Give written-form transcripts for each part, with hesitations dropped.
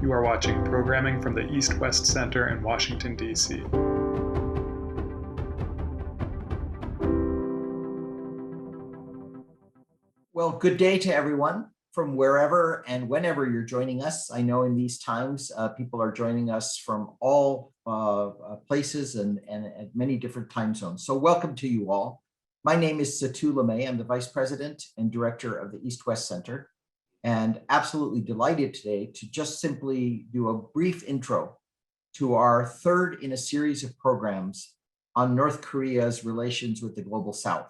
You are watching programming from the East-West Center in Washington, D.C. Well, good day to everyone from wherever and whenever you're joining us. I know in these times, people are joining us from all places and at many different time zones. So welcome to you all. My name is Satu Limaye. I'm the Vice President and Director of the East-West Center, and absolutely delighted today to just simply do a brief intro to our third in a series of programs on North Korea's relations with the Global South.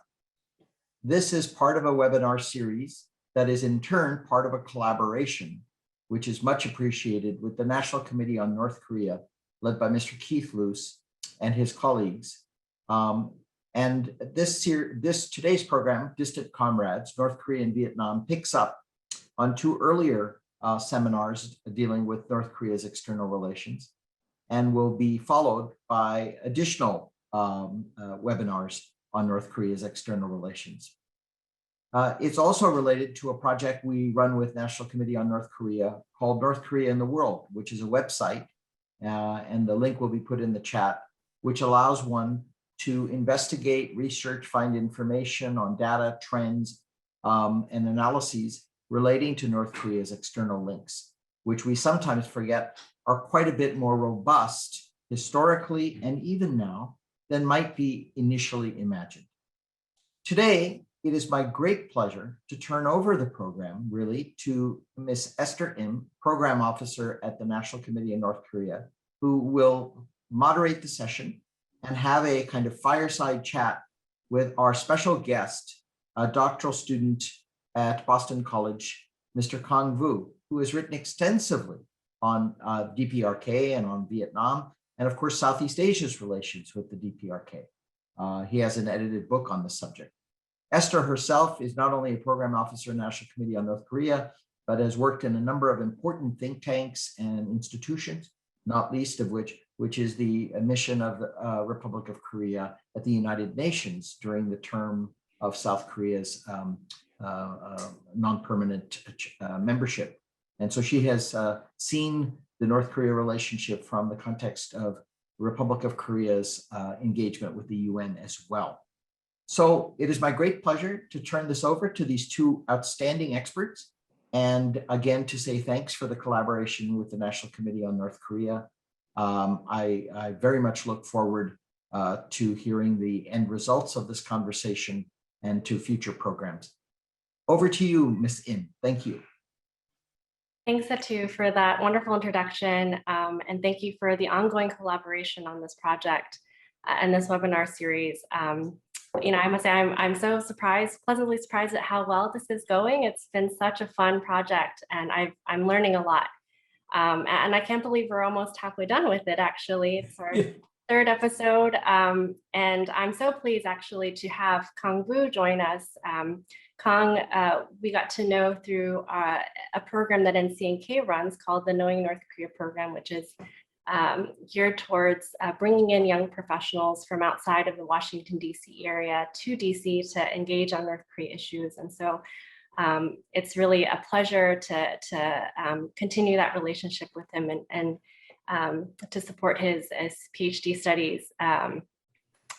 This is part of a webinar series that is in turn part of a collaboration, which is much appreciated, with the National Committee on North Korea, led by Mr. Keith Luce and his colleagues. And today's program, Distant Comrades, North Korea and Vietnam, picks up on two earlier seminars dealing with North Korea's external relations, and will be followed by additional webinars on North Korea's external relations. It's also related to a project we run with National Committee on North Korea called North Korea in the World, which is a website, and the link will be put in the chat, which allows one to investigate, research, find information on data, trends, and analyses relating to North Korea's external links, which we sometimes forget are quite a bit more robust historically and even now than might be initially imagined. Today, it is my great pleasure to turn over the program really to Ms. Esther S, Program Officer at the National Committee in North Korea, who will moderate the session and have a kind of fireside chat with our special guest, a doctoral student at Boston College, Mr. Khang X, who has written extensively on DPRK and on Vietnam, and of course, Southeast Asia's relations with the DPRK. He has an edited book on the subject. Esther herself is not only a program officer in National Committee on North Korea, but has worked in a number of important think tanks and institutions, not least of which is the mission of the Republic of Korea at the United Nations during the term of South Korea's non-permanent membership. And so she has seen the North Korea relationship from the context of the Republic of Korea's engagement with the UN as well. So it is my great pleasure to turn this over to these two outstanding experts, and again to say thanks for the collaboration with the National Committee on North Korea. I very much look forward to hearing the end results of this conversation and to future programs. Over to you, Ms. Im. Thank you. Thanks, Satu, for that wonderful introduction, and thank you for the ongoing collaboration on this project and this webinar series. You know, I must say I'm so surprised, pleasantly surprised at how well this is going. It's been such a fun project, and I'm learning a lot. And I can't believe we're almost halfway done with it, actually. It's our third episode, and I'm so pleased actually to have Khang X join us. Khang, we got to know through a program that NCNK runs called the Knowing North Korea program, which is geared towards bringing in young professionals from outside of the Washington, D.C. area to D.C. to engage on North Korea issues. And so it's really a pleasure to continue that relationship with him and to support his PhD studies.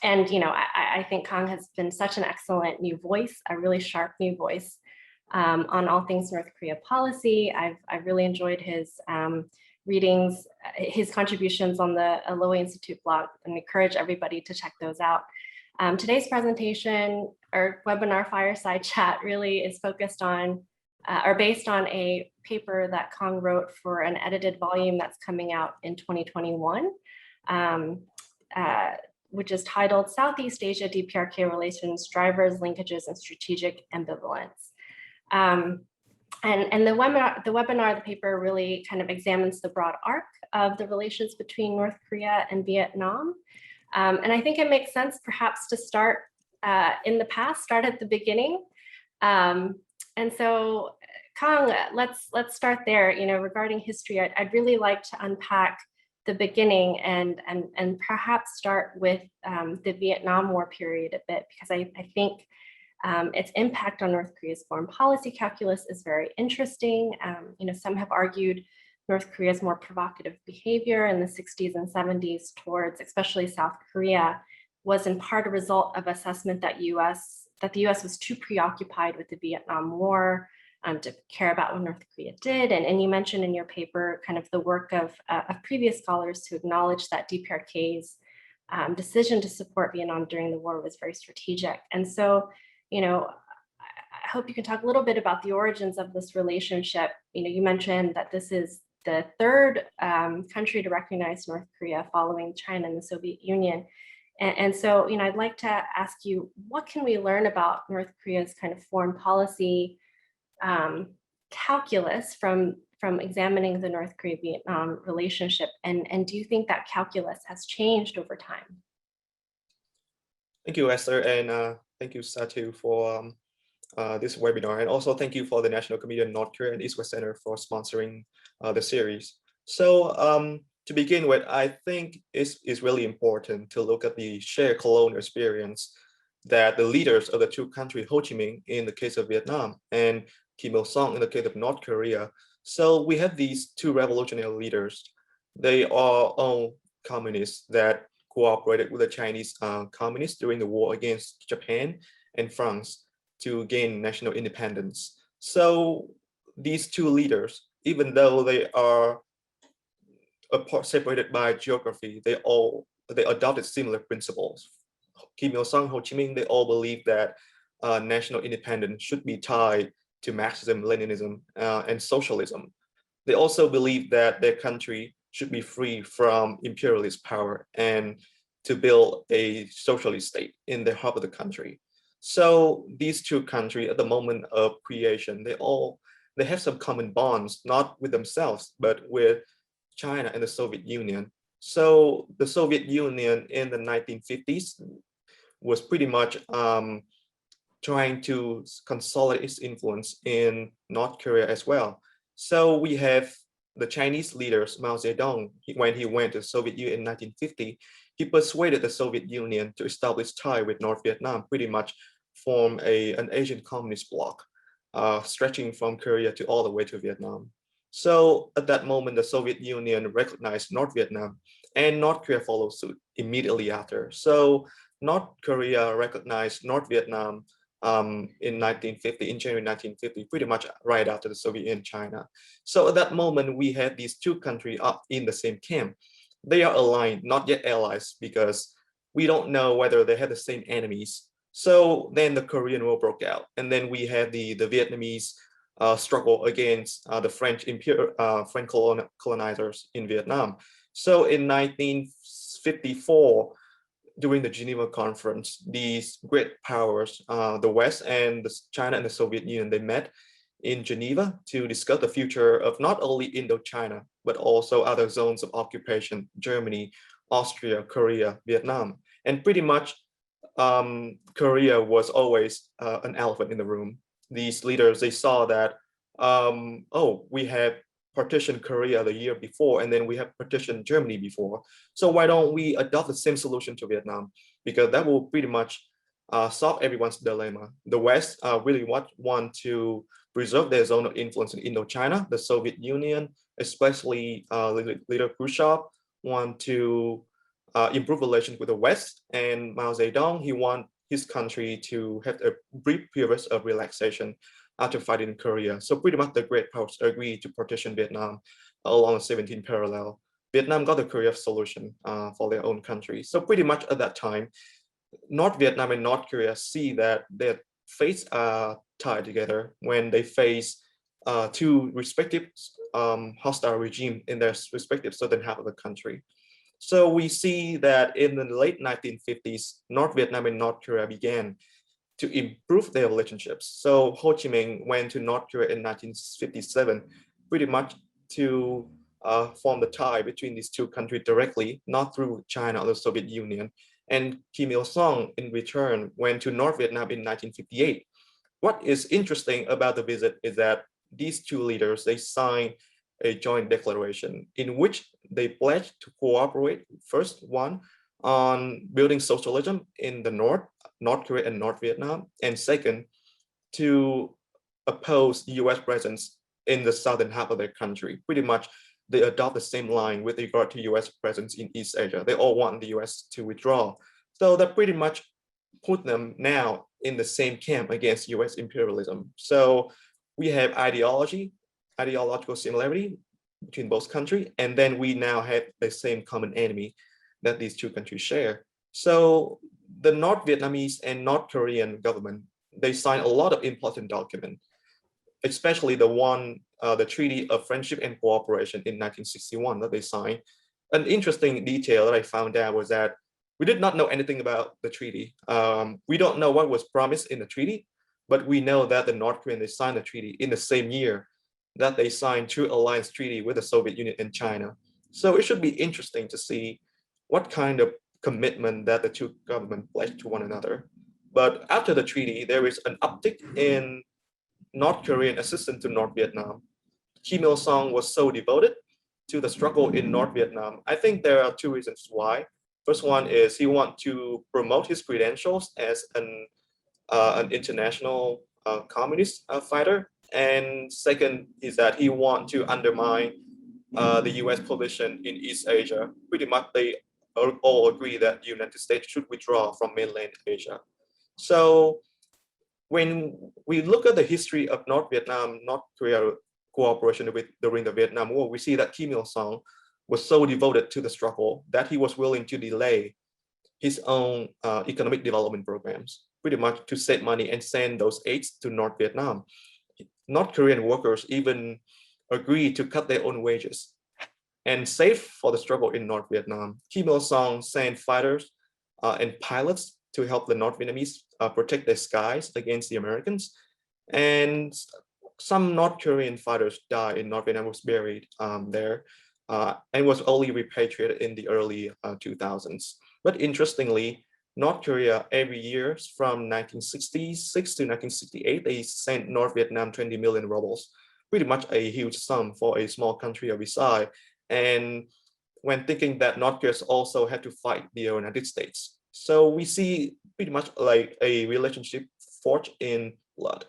And, you know, I think Khang has been such an excellent new voice, a really sharp new voice on all things North Korea policy. I've really enjoyed his readings, his contributions on the Lowy Institute blog, and encourage everybody to check those out. Today's presentation or webinar fireside chat really is focused on or based on a paper that Khang wrote for an edited volume that's coming out in 2021. Which is titled Southeast Asia DPRK Relations, Drivers, Linkages, and Strategic Ambivalence. And the webinar, the paper really kind of examines the broad arc of the relations between North Korea and Vietnam. And I think it makes sense perhaps to start in the past, start at the beginning. And so Khang, let's start there. You know, regarding history, I'd really like to unpack the beginning and perhaps start with the Vietnam War period a bit, because I think its impact on North Korea's foreign policy calculus is very interesting. You know, some have argued North Korea's more provocative behavior in the 60s and 70s towards especially South Korea was in part a result of assessment that the US was too preoccupied with the Vietnam War to care about what North Korea did. And you mentioned in your paper kind of the work of previous scholars to acknowledge that DPRK's decision to support Vietnam during the war was very strategic. And so, I hope you can talk a little bit about the origins of this relationship. You mentioned that this is the third country to recognize North Korea following China and the Soviet Union. And so, I'd like to ask you, what can we learn about North Korea's kind of foreign policy calculus from examining the North Korea-Vietnam relationship? And do you think that calculus has changed over time? Thank you, Esther, and thank you, Satu, for this webinar. And also thank you for the National Committee on North Korea and East West Center for sponsoring the series. So to begin with, I think it's really important to look at the shared colonial experience that the leaders of the two countries, Ho Chi Minh in the case of Vietnam and Kim Il-sung in the case of North Korea. So we have these two revolutionary leaders. They are all communists that cooperated with the Chinese communists during the war against Japan and France to gain national independence. So these two leaders, even though they are separated by geography, they adopted similar principles. Kim Il-sung, Ho Chi Minh, they all believe that national independence should be tied to Marxism, Leninism, and socialism. They also believe that their country should be free from imperialist power and to build a socialist state in the heart of the country. So these two countries at the moment of creation, they have some common bonds, not with themselves, but with China and the Soviet Union. So the Soviet Union in the 1950s was pretty much trying to consolidate its influence in North Korea as well. So we have the Chinese leaders, Mao Zedong, when he went to the Soviet Union in 1950, he persuaded the Soviet Union to establish ties with North Vietnam, pretty much form an Asian communist bloc, stretching from Korea to all the way to Vietnam. So at that moment, the Soviet Union recognized North Vietnam and North Korea followed suit immediately after. So North Korea recognized North Vietnam in 1950, in January 1950, pretty much right after the Soviet Union and China. So at that moment, we had these two countries up in the same camp. They are aligned, not yet allies, because we don't know whether they had the same enemies. So then the Korean War broke out, and then we had the Vietnamese struggle against the French colonizers in Vietnam. So in 1954, during the Geneva Conference, these great powers, the West and China and the Soviet Union, they met in Geneva to discuss the future of not only Indochina, but also other zones of occupation, Germany, Austria, Korea, Vietnam. And pretty much Korea was always an elephant in the room. These leaders, they saw that, we had partitioned Korea the year before, and then we have partitioned Germany before. So why don't we adopt the same solution to Vietnam? Because that will pretty much solve everyone's dilemma. The West really want to preserve their zone of influence in Indochina. The Soviet Union, especially leader Khrushchev, want to improve relations with the West, and Mao Zedong, he wants his country to have a brief period of relaxation after fighting in Korea. So pretty much the great powers agreed to partition Vietnam along the 17th parallel. Vietnam got the Korea solution for their own country. So pretty much at that time, North Vietnam and North Korea see that their fates are tied together when they face two respective hostile regimes in their respective southern half of the country. So we see that in the late 1950s, North Vietnam and North Korea began to improve their relationships. So Ho Chi Minh went to North Korea in 1957, pretty much to form the tie between these two countries directly, not through China or the Soviet Union. And Kim Il-sung, in return, went to North Vietnam in 1958. What is interesting about the visit is that these two leaders, they signed a joint declaration in which they pledged to cooperate, first one, on building socialism in the North Korea and North Vietnam, and second, to oppose US presence in the southern half of their country, pretty much they adopt the same line with regard to US presence in East Asia. They all want the US to withdraw. So that pretty much put them now in the same camp against US imperialism. So we have ideological similarity between both countries, and then we now have the same common enemy that these two countries share. So the North Vietnamese and North Korean government, they signed a lot of important documents, especially the Treaty of Friendship and Cooperation in 1961 that they signed. An interesting detail that I found out was that we did not know anything about the treaty. We don't know what was promised in the treaty, but we know that the North Koreans, they signed the treaty in the same year that they signed True Alliance Treaty with the Soviet Union and China. So it should be interesting to see what kind of commitment that the two governments pledged to one another. But after the treaty, there is an uptick in North Korean assistance to North Vietnam. Kim Il-sung was so devoted to the struggle in North Vietnam. I think there are two reasons why. First one is he wants to promote his credentials as an international communist fighter. And second is that he wants to undermine the US position in East Asia. Pretty much they all agree that the United States should withdraw from mainland Asia. So when we look at the history of North Vietnam, North Korea cooperation during the Vietnam War, we see that Kim Il-sung was so devoted to the struggle that he was willing to delay his own economic development programs, pretty much to save money and send those aids to North Vietnam. North Korean workers even agreed to cut their own wages and save for the struggle in North Vietnam. Kim Il-sung sent fighters and pilots to help the North Vietnamese protect their skies against the Americans. And some North Korean fighters died in North Vietnam, was buried there, and was only repatriated in the early 2000s. But interestingly, North Korea every year from 1966 to 1968, they sent North Vietnam 20 million rubles, pretty much a huge sum for a small country of its size. And when thinking that North Korea also had to fight the United States. So we see pretty much like a relationship forged in blood,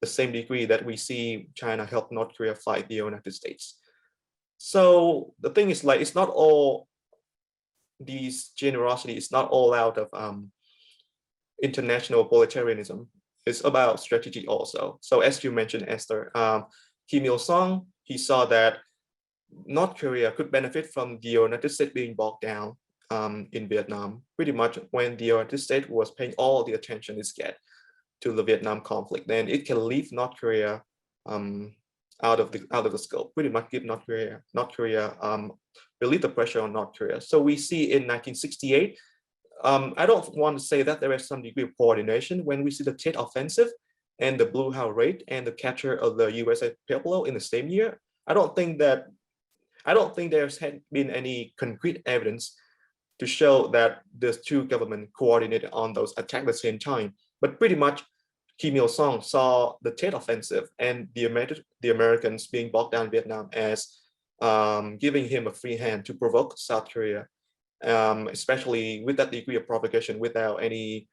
the same degree that we see China help North Korea fight the United States. So the thing is, like, it's not all these generosity, it's not all out of international authoritarianism. It's about strategy also. So as you mentioned, Esther, Kim Il-sung, he saw that North Korea could benefit from the United States being bogged down in Vietnam, pretty much when the United States was paying all the attention it gets to the Vietnam conflict. Then it can leave North Korea out of the scope, pretty much give North Korea relieve the pressure on North Korea. So we see in 1968, I don't want to say that there is some degree of coordination when we see the Tet Offensive and the Blue House raid and the capture of the USS Pueblo in the same year. I don't think there's been any concrete evidence to show that the two governments coordinated on those attacks at the same time. But pretty much Kim Il-sung saw the Tet Offensive and the Americans being bogged down in Vietnam as giving him a free hand to provoke South Korea, especially with that degree of provocation without any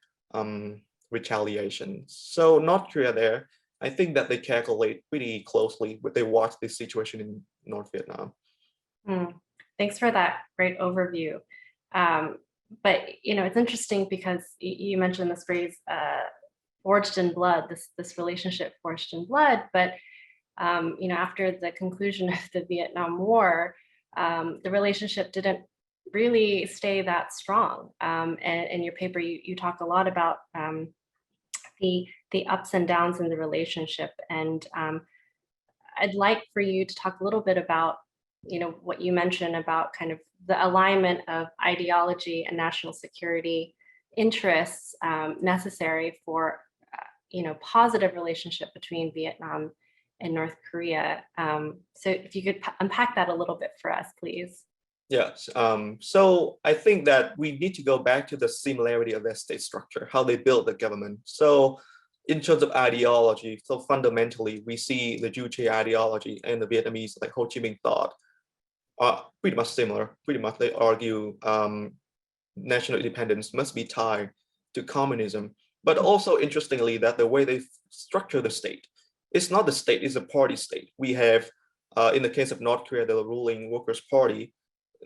retaliation. So North Korea there, I think that they calculate pretty closely when they watch this situation in North Vietnam. Thanks for that great overview. But it's interesting because you mentioned this phrase, forged in blood, this relationship forged in blood. But after the conclusion of the Vietnam War, the relationship didn't really stay that strong. And in your paper, you talk a lot about the ups and downs in the relationship. And I'd like for you to talk a little bit about what you mentioned about kind of the alignment of ideology and national security interests necessary for positive relationship between Vietnam and North Korea. So if you could unpack that a little bit for us, please. Yes. So I think that we need to go back to the similarity of their state structure, how they built the government. So in terms of ideology, so fundamentally, we see the Juche ideology and the Vietnamese, like Ho Chi Minh thought, are pretty much similar. Pretty much they argue national independence must be tied to communism. But also interestingly, that the way they structure the state, it's not the state, it's a party state. We have In the case of North Korea, the ruling Workers' Party,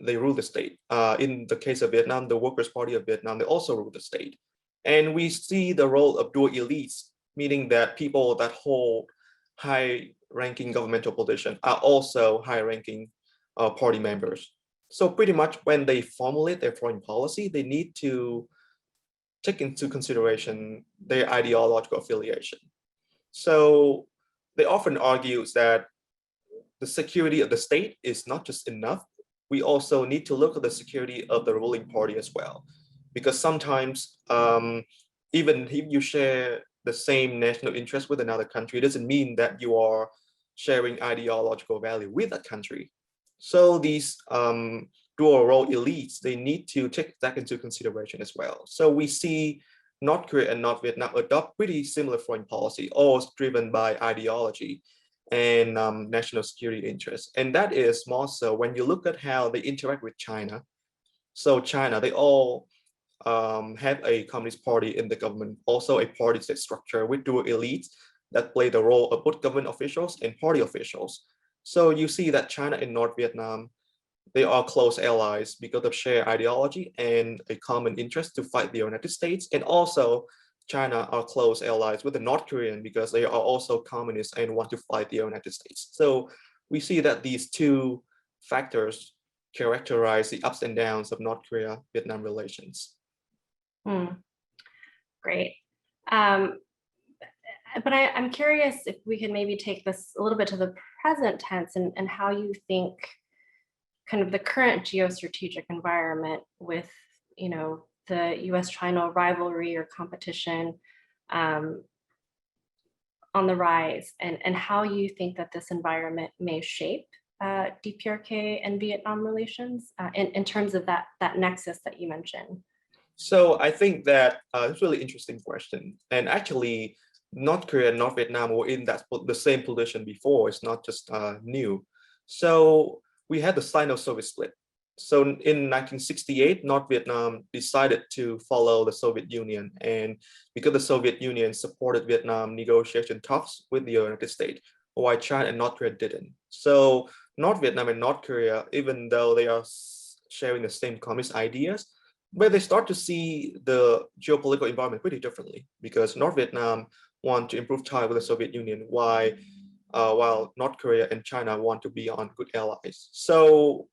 they rule the state. In the case of Vietnam, the Workers' Party of Vietnam, they also rule the state. And we see the role of dual elites, meaning that people that hold high-ranking governmental position are also high-ranking party members. So pretty much when they formulate their foreign policy, they need to take into consideration their ideological affiliation. So they often argue that the security of the state is not just enough. We also need to look at the security of the ruling party as well. Because sometimes, even if you share the same national interest with another country, it doesn't mean that you are sharing ideological value with that country. So these dual role elites, they need to take that into consideration as well. So we see North Korea and North Vietnam adopt pretty similar foreign policy, all driven by ideology and national security interests. And that is more so when you look at how they interact with China. So China, they all have a communist party in the government, also a party state structure with dual elites that play the role of both government officials and party officials. So you see that China and North Vietnam, they are close allies because of shared ideology and a common interest to fight the United States. And also China are close allies with the North Korean because they are also communists and want to fight the United States. So we see that these two factors characterize the ups and downs of North Korea-Vietnam relations. Great. But I'm curious if we could maybe take this a little bit to the present tense and how you think kind of the current geostrategic environment with, you know, the US-China rivalry or competition on the rise, and how you think that this environment may shape DPRK and Vietnam relations in terms of that nexus that you mentioned. So I think that it's a really interesting question. And actually, North Korea and North Vietnam were in the same position before. It's not just new. So we had the Sino-Soviet split. So in 1968, North Vietnam decided to follow the Soviet Union. And because the Soviet Union supported Vietnam negotiation talks with the United States, while China and North Korea didn't. So North Vietnam and North Korea, even though they are sharing the same communist ideas, but they start to see the geopolitical environment pretty differently, because North Vietnam want to improve ties with the Soviet Union, while North Korea and China want to be on good allies. So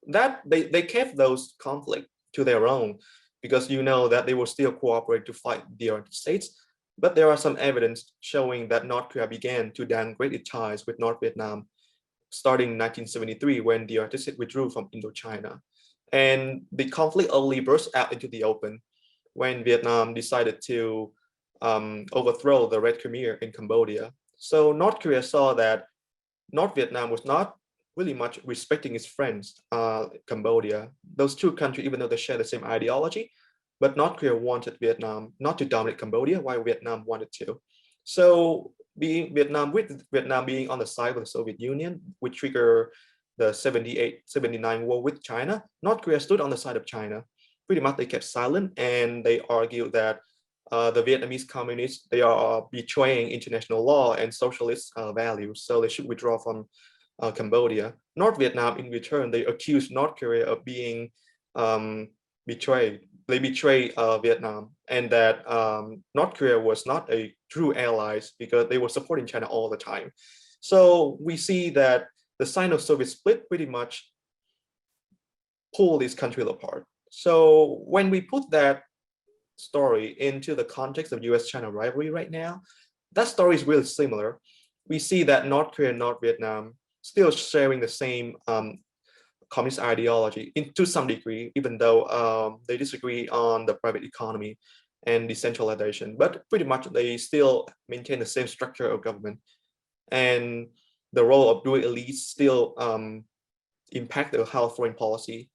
that they kept those conflicts to their own, because you know that they will still cooperate to fight the United States. But there are some evidence showing that North Korea began to downgrade its ties with North Vietnam starting in 1973 when the United States withdrew from Indochina. And the conflict only burst out into the open when Vietnam decided to overthrow the Red Khmer in Cambodia. So North Korea saw that North Vietnam was not really much respecting its friends, Cambodia. Those two countries, even though they share the same ideology, but North Korea wanted Vietnam not to dominate Cambodia, while Vietnam wanted to. So Vietnam being on the side of the Soviet Union, which triggered the 78-79 war with China, North Korea stood on the side of China. Pretty much they kept silent, and they argued that the Vietnamese communists, they are betraying international law and socialist values, so they should withdraw from Cambodia. North Vietnam, in return, they accused North Korea of being betrayed. They betrayed Vietnam, and that North Korea was not a true ally because they were supporting China all the time. So we see that the Sino-Soviet split pretty much pulled these countries apart. So when we put that story into the context of US-China rivalry right now, that story is really similar. We see that North Korea and North Vietnam still sharing the same communist ideology to some degree, even though they disagree on the private economy and decentralization, but pretty much they still maintain the same structure of government. And the role of dual elites still impact how foreign policy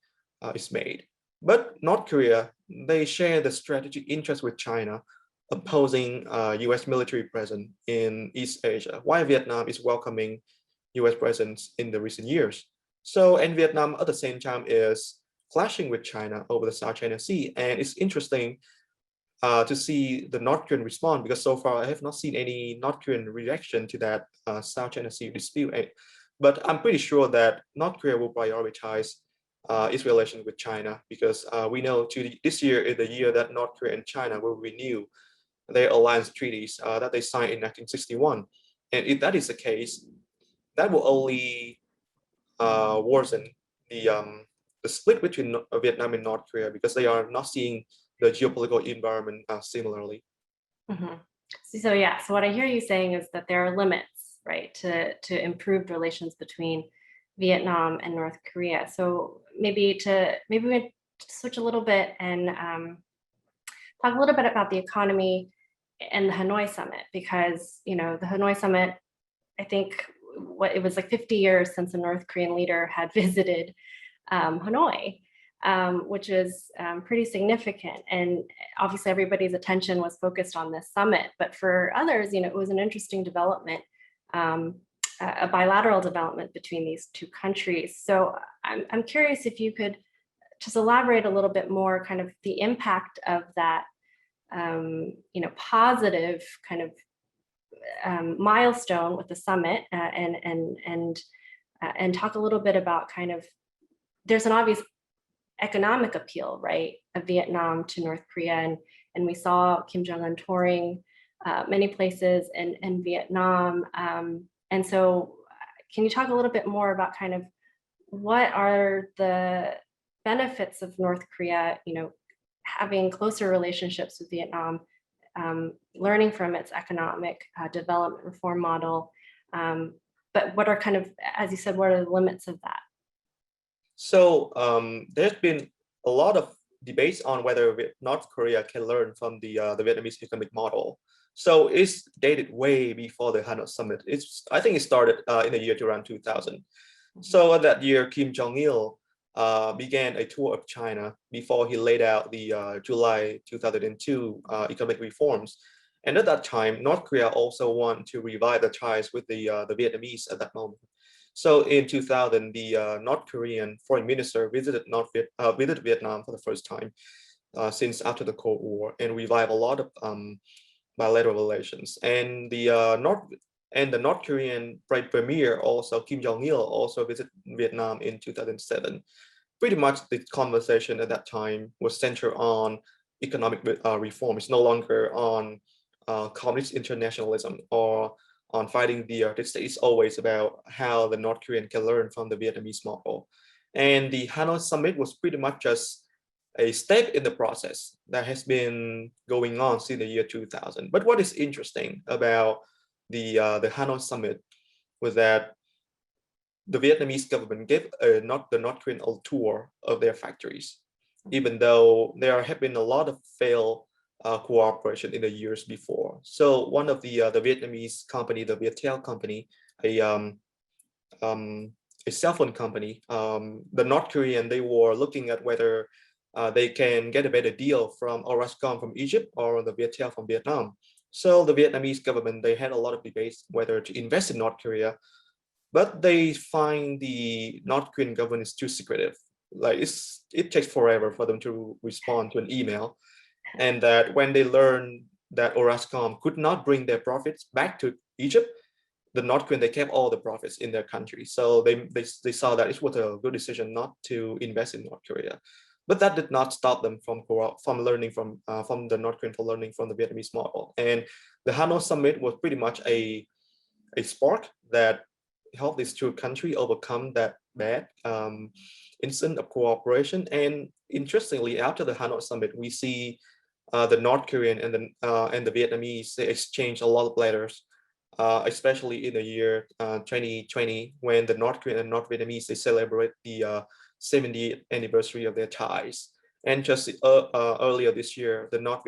is made. But North Korea, they share the strategic interest with China, opposing US military presence in East Asia, while Vietnam is welcoming US presence in the recent years. So, and Vietnam at the same time is clashing with China over the South China Sea. And it's interesting to see the North Korean response, because so far I have not seen any North Korean reaction to that South China Sea dispute. But I'm pretty sure that North Korea will prioritize its relation with China, because we know this year is the year that North Korea and China will renew their alliance treaties that they signed in 1961. And if that is the case, that will only worsen the split between Vietnam and North Korea, because they are not seeing the geopolitical environment similarly. Mm-hmm. So yeah, so what I hear you saying is that there are limits, right, to improved relations between Vietnam and North Korea. So maybe we switch a little bit and talk a little bit about the economy and the Hanoi summit, because the Hanoi summit, I think it was like 50 years since a North Korean leader had visited Hanoi, which is pretty significant. And obviously everybody's attention was focused on this summit, but for others, it was an interesting development, a bilateral development between these two countries. So I'm curious if you could just elaborate a little bit more, kind of the impact of that, positive kind of milestone with the summit, and talk a little bit about kind of, there's an obvious economic appeal, right, of Vietnam to North Korea, and we saw Kim Jong-un touring many places in Vietnam, and so can you talk a little bit more about kind of what are the benefits of North Korea, having closer relationships with Vietnam, learning from its economic development reform model, but what are kind of, as you said, what are the limits of that? So there's been a lot of debates on whether North Korea can learn from the Vietnamese economic model. So it's dated way before the Hanoi summit. I think it started in the year around 2000. So that year, Kim Jong-il began a tour of China before he laid out the July 2002 economic reforms. And at that time, North Korea also wanted to revive the ties with the Vietnamese at that moment. So in 2000, the North Korean foreign minister visited Vietnam for the first time since after the Cold War, and revived a lot of bilateral relations. And the North Korean premier, also Kim Jong-il, also visited Vietnam in 2007. Pretty much the conversation at that time was centered on economic reform. It's no longer on communist internationalism or on fighting the United States. It's always about how the North Korean can learn from the Vietnamese model. And the Hanoi summit was pretty much just a step in the process that has been going on since the year 2000. But what is interesting about the Hanoi summit was that the Vietnamese government gave the North Korean a tour of their factories, even though there have been a lot of failed cooperation in the years before. So one of the Vietnamese company, the Viettel company, a cell phone company, the North Korean, they were looking at whether they can get a better deal from Orascom from Egypt or the Viettel from Vietnam. So the Vietnamese government, they had a lot of debates whether to invest in North Korea, but they find the North Korean government is too secretive. Like it takes forever for them to respond to an email. And that when they learned that Orascom could not bring their profits back to Egypt, the North Korean, they kept all the profits in their country. So they saw that it was a good decision not to invest in North Korea. But that did not stop them from learning from the North Korean, for learning from the Vietnamese model. And the Hanoi summit was pretty much a spark that helped these two countries overcome that bad incident of cooperation. And interestingly, after the Hanoi summit, we see the North Korean and the Vietnamese, they exchange a lot of letters, especially in the year 2020, when the North Korean and North Vietnamese, they celebrate the 70th anniversary of their ties. And just earlier this year, the North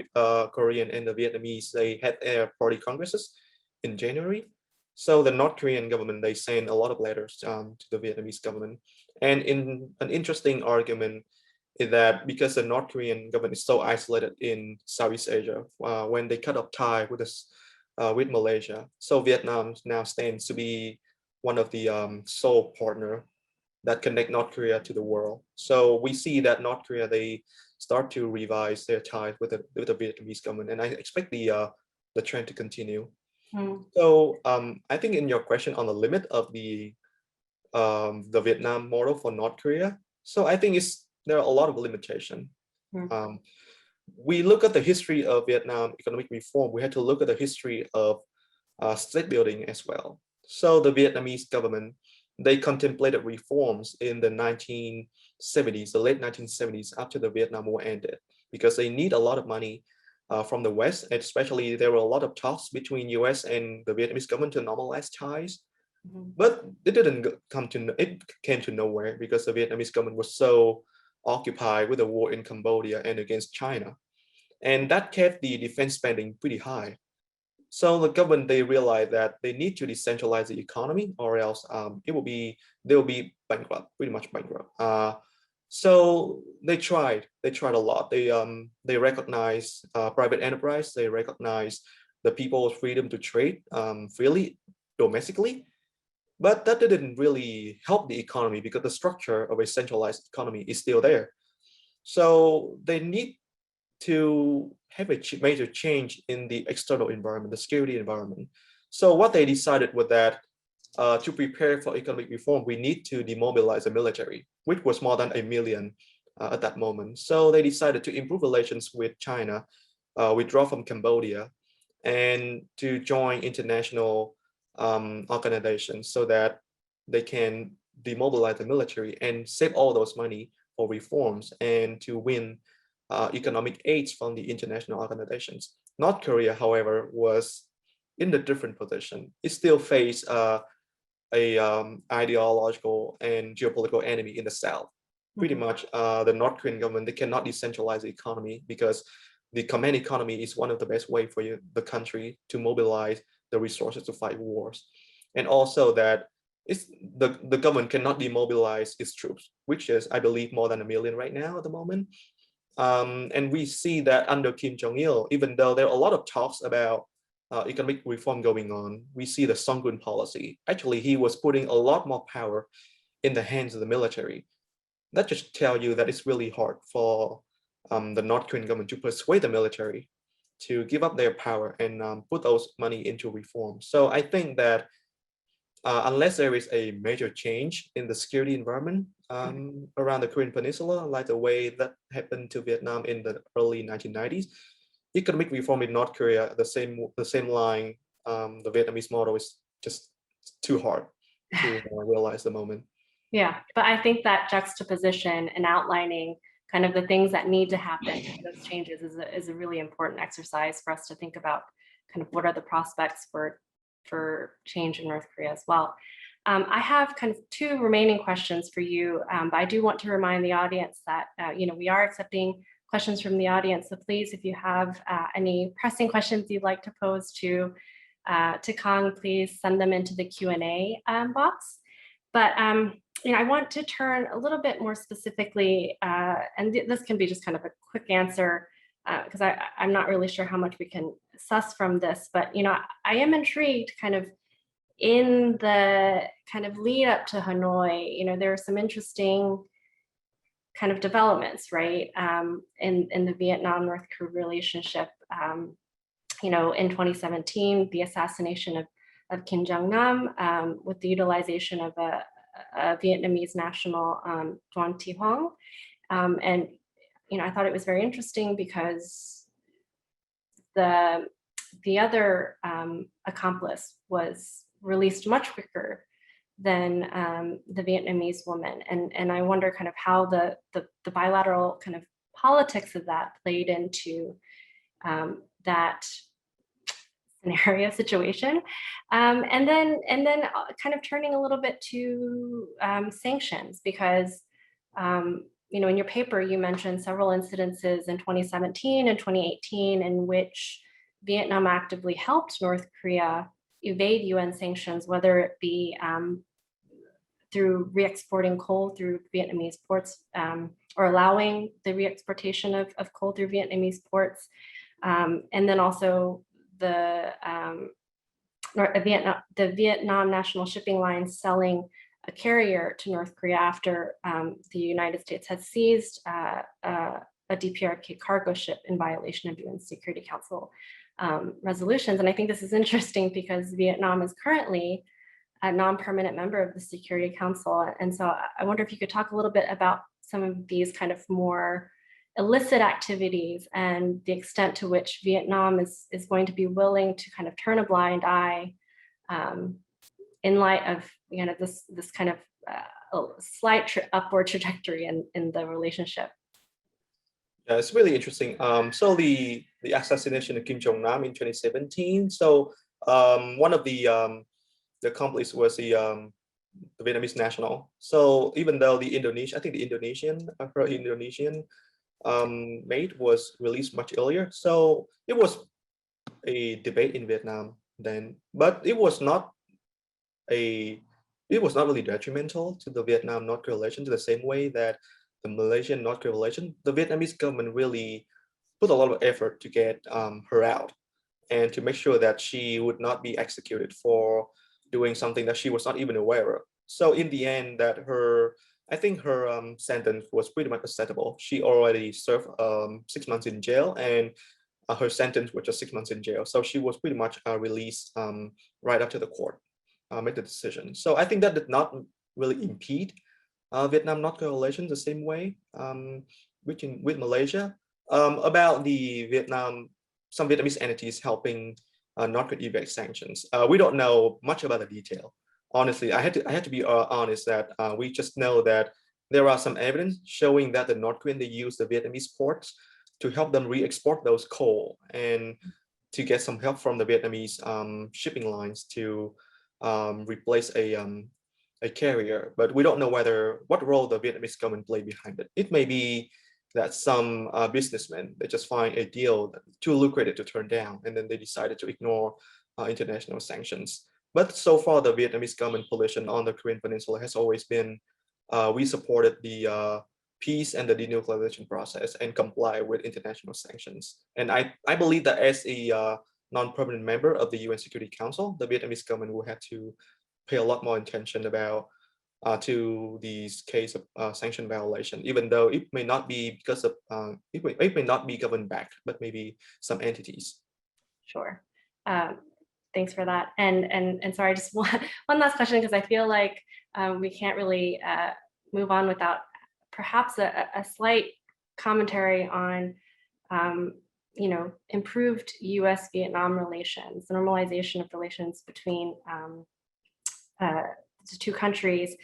Korean and the Vietnamese, they had their party congresses in January. So the North Korean government, they sent a lot of letters to the Vietnamese government. And in an interesting argument is that because the North Korean government is so isolated in Southeast Asia, when they cut off tie with Malaysia, so Vietnam now stands to be one of the sole partner that connect North Korea to the world. So we see that North Korea, they start to revise their ties with the Vietnamese government, and I expect the trend to continue. So I think in your question on the limit of the the Vietnam model for North Korea. So I think there are a lot of limitations. We look at the history of Vietnam economic reform. We had to look at the history of state building as well. So the Vietnamese government, they contemplated reforms in the 1970s, the late 1970s, after the Vietnam War ended, because they need a lot of money from the West, especially there were a lot of talks between US and the Vietnamese government to normalize ties. But it came to nowhere because the Vietnamese government was so occupied with the war in Cambodia and against China. And that kept the defense spending pretty high. So the government, they realized that they need to decentralize the economy, or else they will be bankrupt, pretty much bankrupt. So they tried a lot. They recognized private enterprise. They recognized the people's freedom to trade freely domestically. But that didn't really help the economy because the structure of a centralized economy is still there. So they need to have a major change in the external environment, the security environment. So what they decided was that to prepare for economic reform, we need to demobilize the military, which was more than 1 million at that moment. So they decided to improve relations with China, withdraw from Cambodia, and to join international organizations so that they can demobilize the military and save all those money for reforms and to win economic aids from the international organizations. North Korea, however, was in a different position. It still faced ideological and geopolitical enemy in the South. Pretty much the North Korean government, they cannot decentralize the economy because the command economy is one of the best way for the country to mobilize the resources to fight wars. And also that the government cannot demobilize its troops, which is, I believe, more than 1 million right now at the moment. And we see that under Kim Jong-il, even though there are a lot of talks about economic reform going on, we see the Songun policy. Actually, he was putting a lot more power in the hands of the military. That just tells you that it's really hard for the North Korean government to persuade the military to give up their power and put those money into reform. So I think that unless there is a major change in the security environment around the Korean Peninsula, like the way that happened to Vietnam in the early 1990s, economic reform in North Korea, the same line, the Vietnamese model is just too hard to realize the moment. Yeah, but I think that juxtaposition and outlining kind of the things that need to happen, those changes is a really important exercise for us to think about kind of what are the prospects for change in North Korea as well. I have kind of 2 remaining questions for you, but I do want to remind the audience that we are accepting questions from the audience. So please, if you have any pressing questions you'd like to pose to Khang, please send them into the Q&A box. But I want to turn a little bit more specifically, and this can be just kind of a quick answer because I'm not really sure how much we can suss from this, but I am intrigued kind of in the kind of lead up to Hanoi. There are some interesting kind of developments, right, in the Vietnam-North Korea relationship. In 2017, the assassination of Kim Jong-nam with the utilization of a Vietnamese national, Doan Thi Huong. And, I thought it was very interesting because the other accomplice was released much quicker than the Vietnamese woman. And I wonder kind of how the bilateral kind of politics of that played into that scenario situation. And then kind of turning a little bit to sanctions, because in your paper, you mentioned several incidences in 2017 and 2018 in which Vietnam actively helped North Korea evade UN sanctions, whether it be through re-exporting coal through Vietnamese ports or allowing the re-exportation of coal through Vietnamese ports. And then also the Vietnam National Shipping Line selling a carrier to North Korea after the United States had seized a DPRK cargo ship in violation of UN Security Council resolutions. And I think this is interesting because Vietnam is currently a non-permanent member of the Security Council. And so I wonder if you could talk a little bit about some of these kind of more illicit activities and the extent to which Vietnam is going to be willing to kind of turn a blind eye in light of this kind of slight upward trajectory in the relationship. Yeah, it's really interesting. So the assassination of Kim Jong-nam in 2017. So one of the accomplice was the Vietnamese national. So even though the Indonesian, I think the Indonesian, her Indonesian mate was released much earlier. So it was a debate in Vietnam then, but it was not really detrimental to the Vietnam-North Korea relation, to the same way that the Malaysian-North Korea relation. The Vietnamese government really put a lot of effort to get her out and to make sure that she would not be executed for doing something that she was not even aware of. So in the end, I think her sentence was pretty much acceptable. She already served 6 months in jail, and her sentence was just 6 months in jail. So she was pretty much released right after the court made the decision. So I think that did not really impede Vietnam-North Korea relations the same way with Malaysia. About the some Vietnamese entities helping North Korea evac sanctions. We don't know much about the detail. Honestly, I had to be honest that we just know that there are some evidence showing that the North Korean, they use the Vietnamese ports to help them re-export those coal and to get some help from the Vietnamese shipping lines to replace a carrier. But we don't know what role the Vietnamese government played behind it. It may be that some businessmen, they just find a deal too lucrative to turn down, and then they decided to ignore international sanctions. But so far, the Vietnamese government position on the Korean Peninsula has always been, we supported the peace and the denuclearization process and comply with international sanctions. And I believe that as a non-permanent member of the UN Security Council, the Vietnamese government will have to pay a lot more attention about to these case of sanction violation, even though it may not be because of it may not be government backed, but maybe some entities. Sure. Thanks for that. And sorry, just one last question, because I feel like we can't really move on without perhaps a slight commentary on improved U.S.-Vietnam relations, the normalization of relations between the two countries,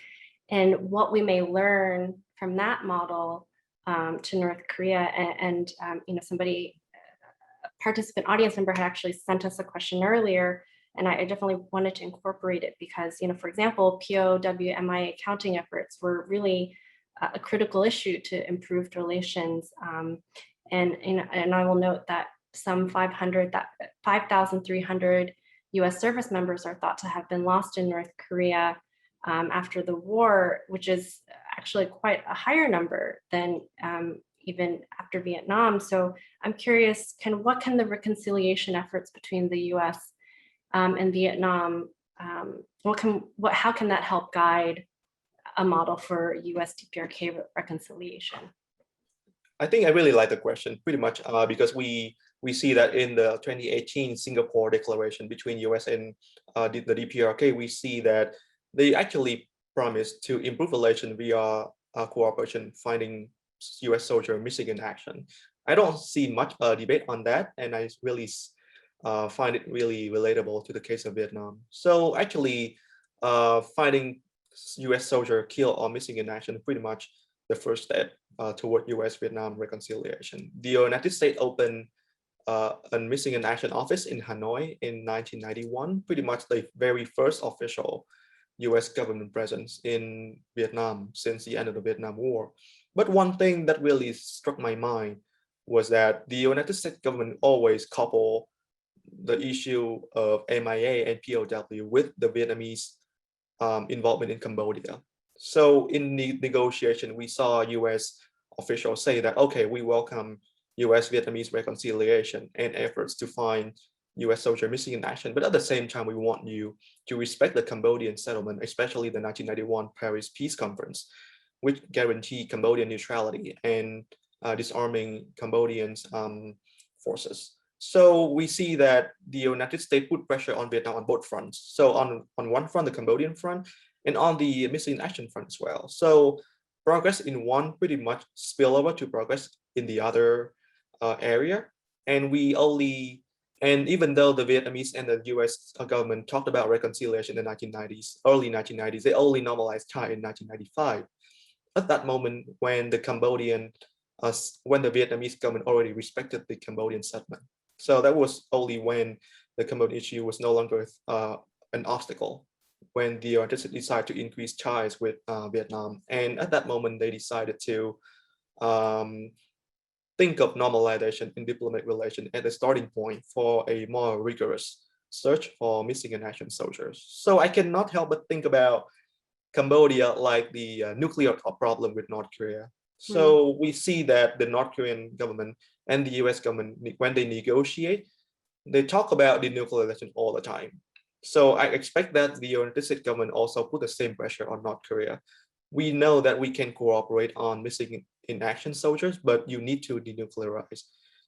and what we may learn from that model to North Korea. And somebody, a participant audience member, had actually sent us a question earlier, and I definitely wanted to incorporate it because, for example, POW/MIA accounting efforts were really a critical issue to improved relations. And I will note that some 5,300 US service members are thought to have been lost in North Korea after the war, which is actually quite a higher number than even after Vietnam. So I'm curious, what can the reconciliation efforts between the US and Vietnam, how can that help guide a model for US DPRK reconciliation? I think I really like the question pretty much because we see that in the 2018 Singapore declaration between US and the DPRK, we see that they actually promised to improve relations via cooperation, finding US soldier missing in action. I don't see much debate on that, and I really find it really relatable to the case of Vietnam. So actually, finding US soldier killed or missing in action is pretty much the first step toward US-Vietnam reconciliation. The United States opened a missing in action office in Hanoi in 1991, pretty much the very first official US government presence in Vietnam since the end of the Vietnam War. But one thing that really struck my mind was that the United States government always coupled the issue of MIA and POW with the Vietnamese involvement in Cambodia. So in the negotiation, we saw US officials say that, okay, we welcome US-Vietnamese reconciliation and efforts to find US soldier missing in action. But at the same time, we want you to respect the Cambodian settlement, especially the 1991 Paris Peace Conference, which guaranteed Cambodian neutrality and disarming Cambodians forces. So we see that the United States put pressure on Vietnam on both fronts. So on one front, the Cambodian front, and on the missing in action front as well. So progress in one pretty much spill over to progress in the other area. And even though the Vietnamese and the US government talked about reconciliation in the 1990s, early 1990s, they only normalized Thai in 1995. At that moment, when the Vietnamese government already respected the Cambodian settlement. So that was only when the Cambodian issue was no longer an obstacle, when the United States decided to increase ties with Vietnam. And at that moment, they decided to think of normalization in diplomatic relations as a starting point for a more rigorous search for missing in action soldiers. So I cannot help but think about Cambodia like the nuclear problem with North Korea. So we see that the North Korean government and the US government, when they negotiate, they talk about denuclearization all the time. So I expect that the United States government also put the same pressure on North Korea. We know that we can cooperate on missing in action soldiers, but you need to denuclearize,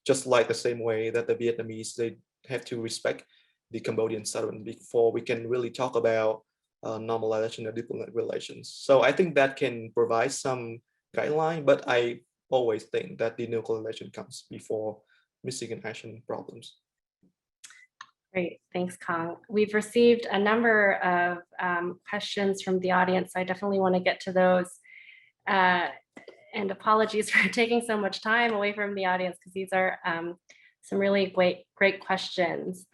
just like the same way that the Vietnamese, they have to respect the Cambodian settlement before we can really talk about normalization of diplomatic relations. So I think that can provide some guideline, but I always think that denuclearization comes before missing in action problems. Great, thanks, Khang. We've received a number of questions from the audience. I definitely want to get to those. And apologies for taking so much time away from the audience, because these are some really great questions.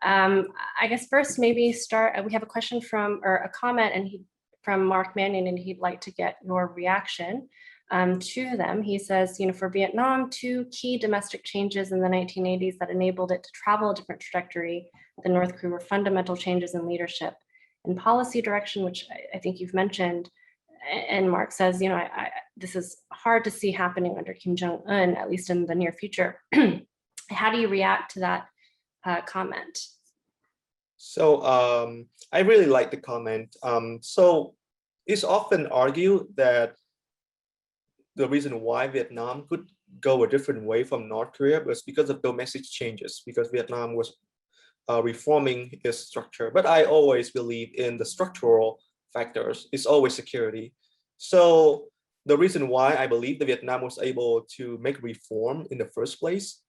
I guess first, maybe start, we have a question from, or a comment from Mark Mannion, and he'd like to get your reaction to them. He says, for Vietnam, two key domestic changes in the 1980s that enabled it to travel a different trajectory than North Korea were fundamental changes in leadership and policy direction, which I think you've mentioned. And Mark says, this is hard to see happening under Kim Jong-un, at least in the near future. How do you react to that comment? So I really like the comment. So it's often argued that the reason why Vietnam could go a different way from North Korea was because of domestic changes, because Vietnam was reforming its structure. But I always believe in the structural factors. It's always security. So the reason why I believe that Vietnam was able to make reform in the first place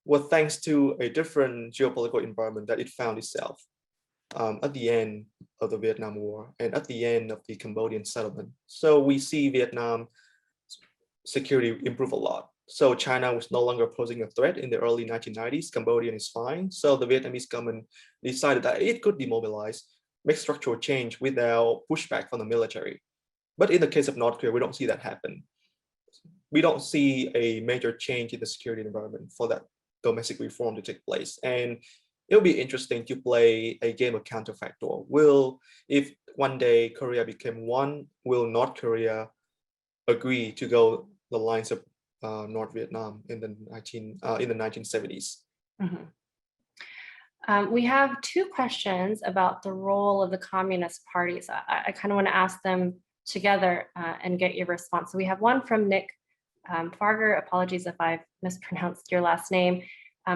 was thanks to a different geopolitical environment that it found itself at the end of the Vietnam War and at the end of the Cambodian settlement. So we see Vietnam security improve a lot. So China was no longer posing a threat in the early 1990s. Cambodia is fine. So the Vietnamese government decided that it could demobilize, make structural change without pushback from the military. But in the case of North Korea, we don't see that happen. We don't see a major change in the security environment for that domestic reform to take place. And it'll be interesting to play a game of counterfactual. If one day Korea became one, will North Korea agree to go the lines of North Vietnam in the 1970s? Mm-hmm. We have two questions about the role of the Communist Party. So I kind of want to ask them together and get your response. So we have one from Nick Farger. Apologies if I've mispronounced your last name.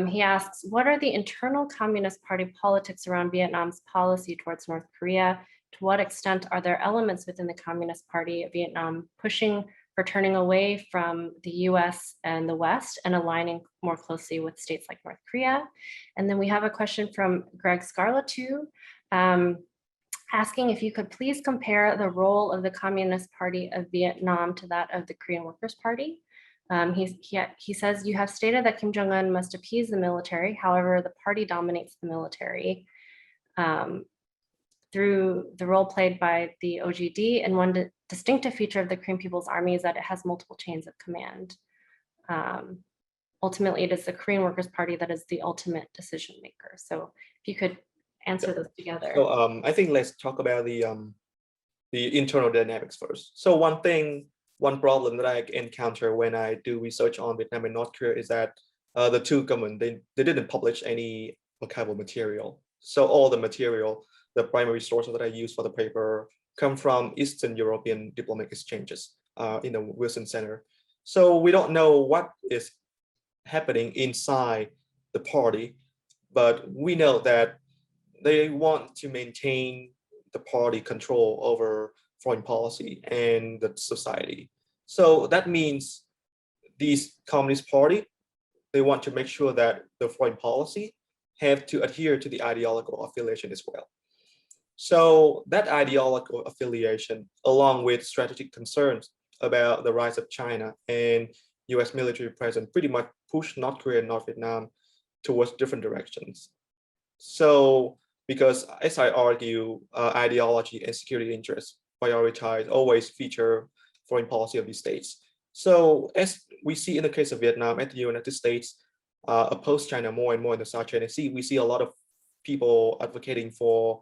He asks, what are the internal Communist Party politics around Vietnam's policy towards North Korea? To what extent are there elements within the Communist Party of Vietnam pushing for turning away from the US and the West and aligning more closely with states like North Korea? And then we have a question from Greg Scarlett, asking if you could please compare the role of the Communist Party of Vietnam to that of the Korean Workers' Party. He says, you have stated that Kim Jong-un must appease the military. However, the party dominates the military through the role played by the OGD. And one distinctive feature of the Korean People's Army is that it has multiple chains of command. Ultimately, it is the Korean Workers' Party that is the ultimate decision maker. So if you could answer those together. So I think let's talk about the internal dynamics first. So one problem that I encounter when I do research on Vietnam and North Korea is that the two governments, they didn't publish any archival material. So all the material, the primary sources that I use for the paper come from Eastern European diplomatic exchanges in the Wilson Center. So we don't know what is happening inside the party, but we know that they want to maintain the party control over foreign policy and the society. So that means these Communist Party, they want to make sure that the foreign policy have to adhere to the ideological affiliation as well. So that ideological affiliation, along with strategic concerns about the rise of China and US military presence, pretty much push North Korea and North Vietnam towards different directions. So, because as I argue, ideology and security interests prioritize, always feature foreign policy of these states. So as we see in the case of Vietnam, and the United States oppose China more and more in the South China Sea, we see a lot of people advocating for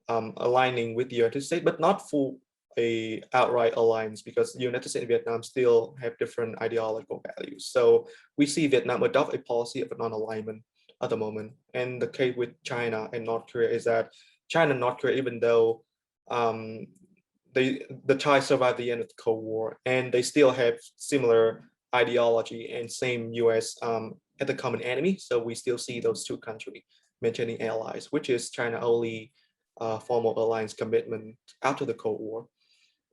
aligning with the United States, but not for a outright alliance, because the United States and Vietnam still have different ideological values. So we see Vietnam adopt a policy of non-alignment at the moment. And the case with China and North Korea is that China and North Korea, even though the ties survived the end of the Cold War, and they still have similar ideology and same US as the common enemy. So we still see those two countries maintaining allies, which is China only formal alliance commitment after the Cold War.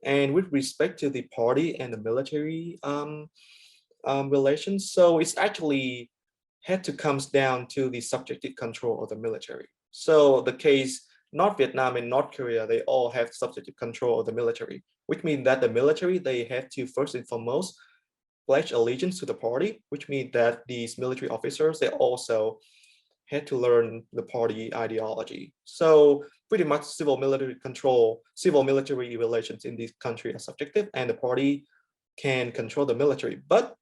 And with respect to the party and the military relations, so it's actually had to comes down to the subjective control of the military. So the case North Vietnam and North Korea, they all have subjective control of the military, which means that the military, they have to first and foremost pledge allegiance to the party, which means that these military officers, they also had to learn the party ideology. So pretty much civil military control, civil military relations in this country are subjective, and the party can control the military. But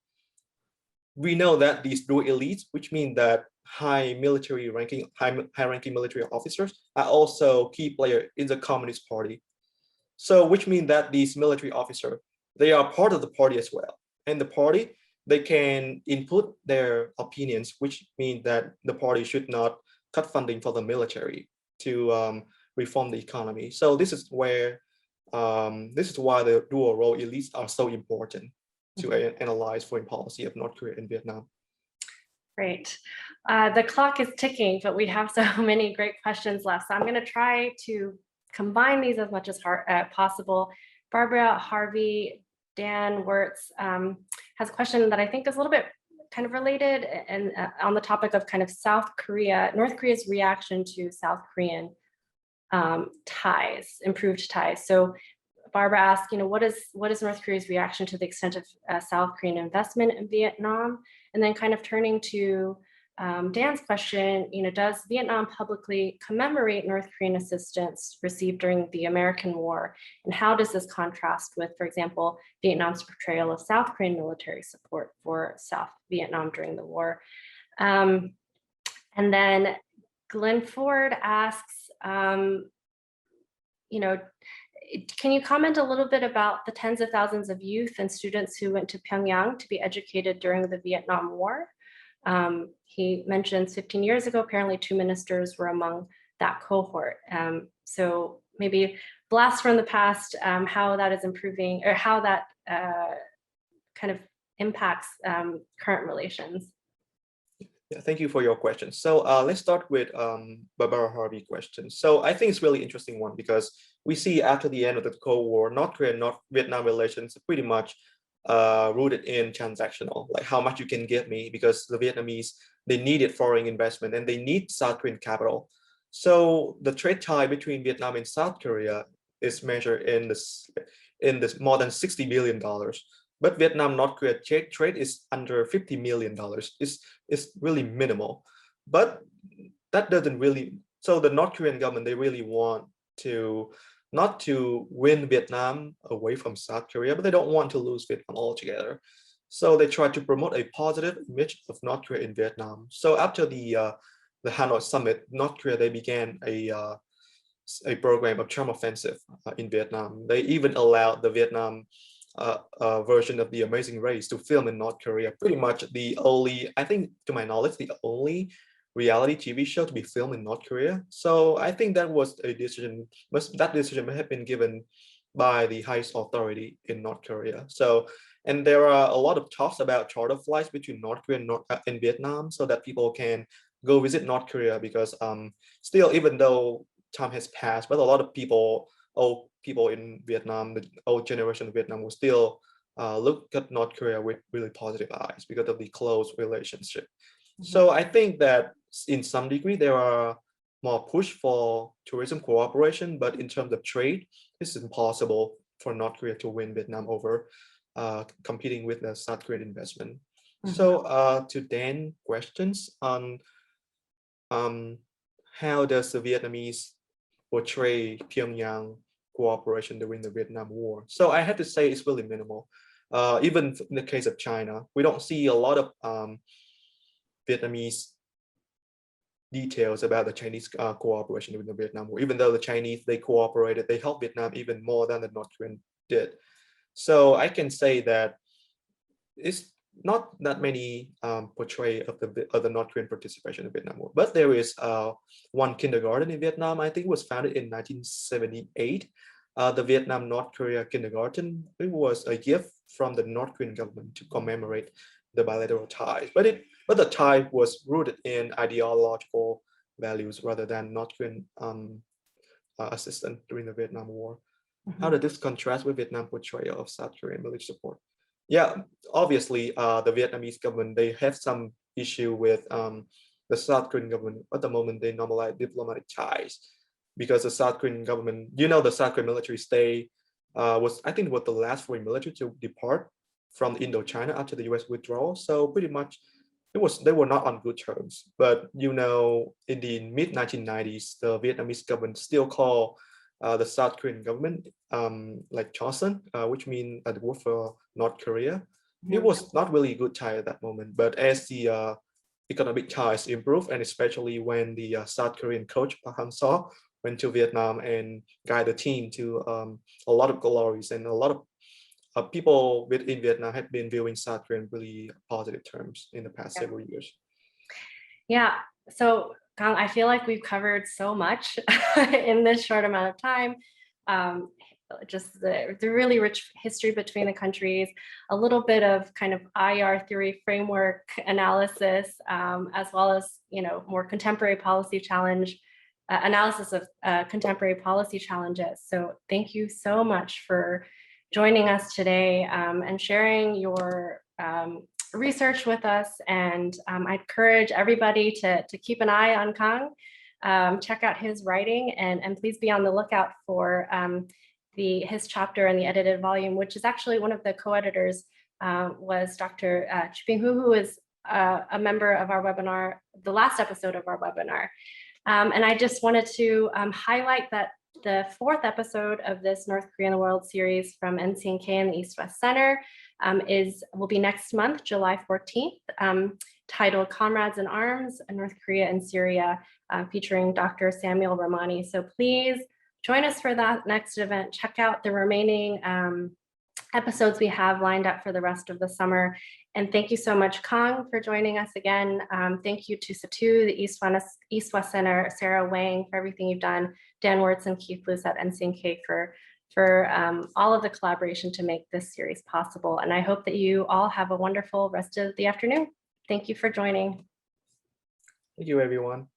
we know that these dual elites, which mean that high ranking military officers are also key players in the Communist Party. So which means that these military officers, they are part of the party as well. And the party, they can input their opinions, which means that the party should not cut funding for the military to reform the economy. So this is where, this is why the dual role elites are so important to analyze foreign policy of North Korea and Vietnam. Great. The clock is ticking, but we have so many great questions left. So I'm going to try to combine these as much as possible. Barbara, Harvey, Dan Wirtz has a question that I think is a little bit kind of related and on the topic of kind of South Korea, North Korea's reaction to South Korean ties, improved ties. So Barbara asked, what is North Korea's reaction to the extent of South Korean investment in Vietnam? And then kind of turning to Dan's question, does Vietnam publicly commemorate North Korean assistance received during the American War? And how does this contrast with, for example, Vietnam's portrayal of South Korean military support for South Vietnam during the war? And then Glenn Ford asks, can you comment a little bit about the tens of thousands of youth and students who went to Pyongyang to be educated during the Vietnam War? He mentions 15 years ago, apparently 2 ministers were among that cohort. So maybe blast from the past, how that is improving, or how that kind of impacts current relations. Yeah, thank you for your question. So let's start with Barbara Harvey question. So I think it's really interesting one, because we see after the end of the Cold War, North Korea and North Vietnam relations are pretty much rooted in transactional, like how much you can give me, because the Vietnamese, they needed foreign investment and they need South Korean capital. So the trade tie between Vietnam and South Korea is measured in this more than $60 billion. But Vietnam North Korea trade is under $50 million. It's really minimal. But that doesn't really, so the North Korean government, they really want to not to win Vietnam away from South Korea, but they don't want to lose Vietnam altogether. So they try to promote a positive image of North Korea in Vietnam. So after the Hanoi summit, North Korea, they began a program of charm offensive in Vietnam. They even allowed the Vietnam version of The Amazing Race to film in North Korea. Pretty much the only, I think to my knowledge, the only reality TV show to be filmed in North Korea. So I think that was a decision, that decision may have been given by the highest authority in North Korea. So And there are a lot of talks about charter flights between North Korea and Vietnam so that people can go visit North Korea, because still, even though time has passed, but a lot of old people in Vietnam, the old generation of Vietnam, will still look at North Korea with really positive eyes because of the close relationship. So I think that in some degree, there are more push for tourism cooperation, but in terms of trade, it's impossible for North Korea to win Vietnam over, competing with the South Korean investment. So to Dan questions on how does the Vietnamese portray Pyongyang cooperation during the Vietnam War? So I have to say it's really minimal. Even in the case of China, we don't see a lot of Vietnamese details about the Chinese cooperation during the Vietnam War. Even though the Chinese, they cooperated, they helped Vietnam even more than the North Korean did. So I can say that it's not that many portray of the North Korean participation in the Vietnam War, but there is one kindergarten in Vietnam. I think it was founded in 1978. The Vietnam North Korea kindergarten. It was a gift from the North Korean government to commemorate the bilateral ties, but the tie was rooted in ideological values rather than North Korean assistance during the Vietnam War. How did this contrast with Vietnam portrayal of South Korean military support? Yeah, obviously, the Vietnamese government, they have some issue with the South Korean government. At the moment, they normalize diplomatic ties because the South Korean government, the South Korean military stay was, I think, was the last foreign military to depart from Indochina after the US withdrawal. So pretty much they were not on good terms. But in the mid 1990s, the Vietnamese government still call the South Korean government like Johnson, which means the word for North Korea. It was not really a good tie at that moment. But as the economic ties improved, and especially when the South Korean coach Park Hang-seo went to Vietnam and guided the team to a lot of glories, and a lot of people within Vietnam had been viewing South Korea in really positive terms in the past several years. Yeah, so Khang, I feel like we've covered so much in this short amount of time. Just the really rich history between the countries, a little bit of kind of IR theory framework analysis, as well as more contemporary policy challenge analysis of contemporary policy challenges. So thank you so much for joining us today and sharing your research with us. And I encourage everybody to keep an eye on Khang, check out his writing, and please be on the lookout for his chapter in the edited volume, which is actually one of the co-editors was Dr. Chuping Hu, who is a member of our webinar, the last episode of our webinar. And I just wanted to highlight that the 4th episode of this North Korean World series from NCNK and the East-West Center will be next month, July 14th, titled Comrades in Arms, North Korea and Syria, featuring Dr. Samuel Ramani. So please join us for that next event. Check out the remaining episodes we have lined up for the rest of the summer. And thank you so much, Khang, for joining us again. Thank you to Satu, the East-West Center, Sarah Wang, for everything you've done, Dan Wirtz and Keith Luce at NCNK for all of the collaboration to make this series possible. And I hope that you all have a wonderful rest of the afternoon. Thank you for joining. Thank you, everyone.